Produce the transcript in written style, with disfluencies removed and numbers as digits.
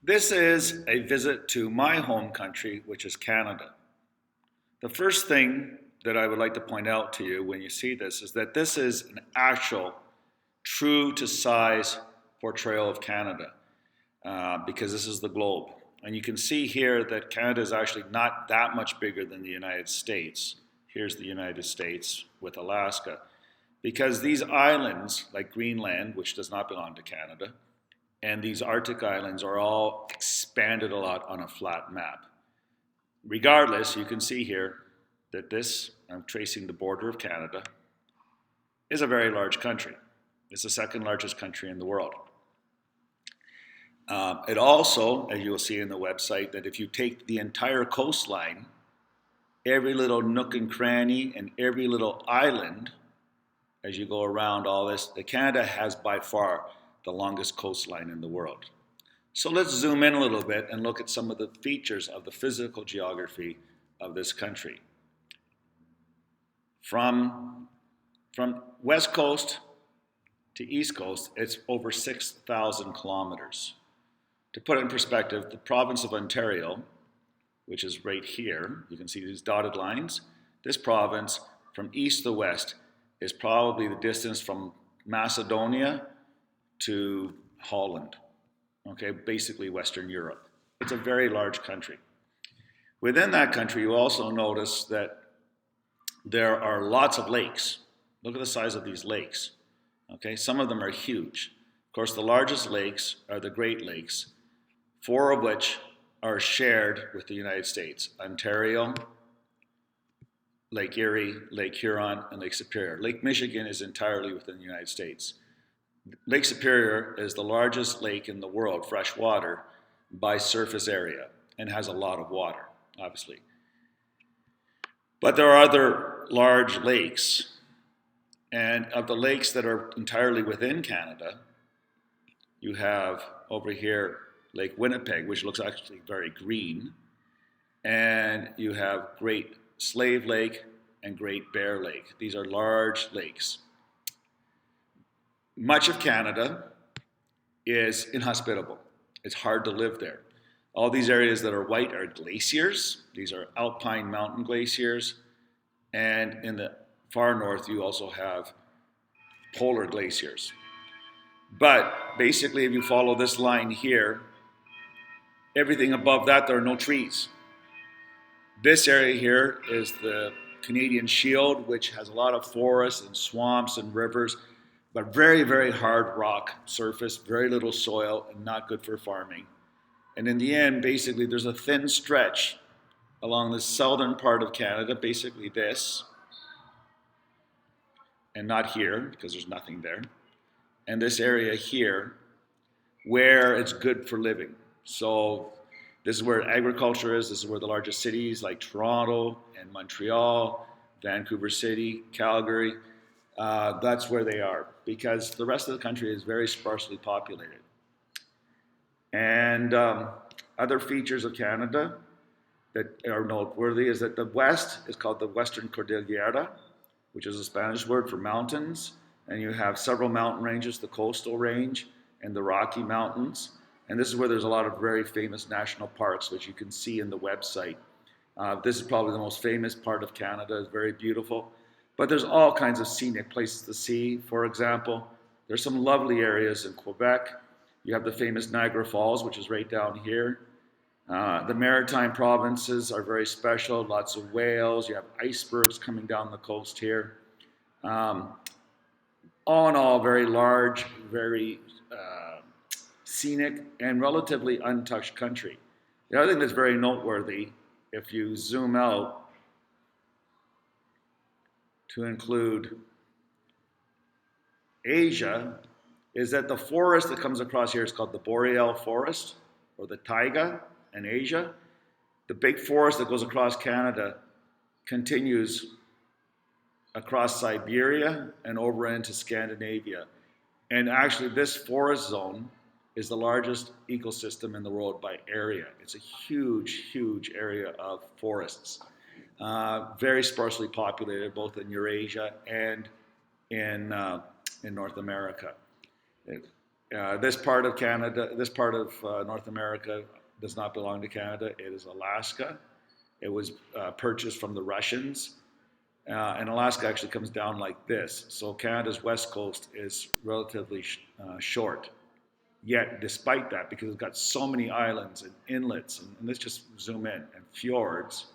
This is a visit to my home country, which is Canada. The first thing that I would like to point out to you when you see this is that this is an actual, true to size portrayal of Canada because this is the globe. And you can see here that Canada is actually not that much bigger than the United States. Here's the United States with Alaska. Because these islands, like Greenland, which does not belong to Canada, and these Arctic islands are all expanded a lot on a flat map. Regardless, you can see here that this, I'm tracing the border of Canada, is a very large country. It's the second largest country in the world. It also, as you'll see in the website, that if you take the entire coastline, every little nook and cranny and every little island, as you go around all this, that Canada has by far the longest coastline in the world. So let's zoom in a little bit and look at some of the features of the physical geography of this country. From west coast to east coast, it's over 6,000 kilometers. To put it in perspective, the province of Ontario, which is right here, you can see these dotted lines, this province from east to west is probably the distance from Macedonia to Holland, okay, basically Western Europe. It's a very large country. Within that country, you also notice that there are lots of lakes. Look at the size of these lakes, okay? Some of them are huge. Of course, the largest lakes are the Great Lakes, four of which are shared with the United States: Ontario, Lake Erie, Lake Huron, and Lake Superior. Lake Michigan is entirely within the United States. Lake Superior is the largest lake in the world, freshwater, by surface area, and has a lot of water, obviously. But there are other large lakes, and of the lakes that are entirely within Canada, you have over here Lake Winnipeg, which looks actually very green, and you have Great Slave Lake and Great Bear Lake. These are large lakes. Much of Canada is inhospitable. It's hard to live there. All these areas that are white are glaciers. These are alpine mountain glaciers. And in the far north, you also have polar glaciers. But basically, if you follow this line here, everything above that, there are no trees. This area here is the Canadian Shield, which has a lot of forests and swamps and rivers, but very, very hard rock surface, very little soil, and not good for farming. And in the end, basically, there's a thin stretch along the southern part of Canada, basically this, and not here, because there's nothing there, and this area here, where it's good for living. So this is where agriculture is. This is where the largest cities like Toronto and Montreal, Vancouver City, Calgary, that's where they are, because the rest of the country is very sparsely populated. And other features of Canada that are noteworthy is that the west is called the Western Cordillera, which is a Spanish word for mountains. And you have several mountain ranges, the Coastal Range and the Rocky Mountains. And this is where there's a lot of very famous national parks, which you can see in the website. This is probably the most famous part of Canada. It's very beautiful. But there's all kinds of scenic places to see. For example, there's some lovely areas in Quebec. You have the famous Niagara Falls, which is right down here. The maritime provinces are very special, lots of whales. You have icebergs coming down the coast here. All in all, very large, very scenic, and relatively untouched country. The other thing that's very noteworthy, if you zoom out to include Asia, is that the forest that comes across here is called the boreal forest, or the taiga in Asia. The big forest that goes across Canada continues across Siberia and over into Scandinavia. And actually, this forest zone is the largest ecosystem in the world by area. It's a huge, huge area of forests. Very sparsely populated, both in Eurasia and in North America. This part of Canada, this part of North America does not belong to Canada. It is Alaska. It was purchased from the Russians. And Alaska actually comes down like this. So Canada's west coast is relatively short. Yet, despite that, because it's got so many islands and inlets, and let's just zoom in, and fjords,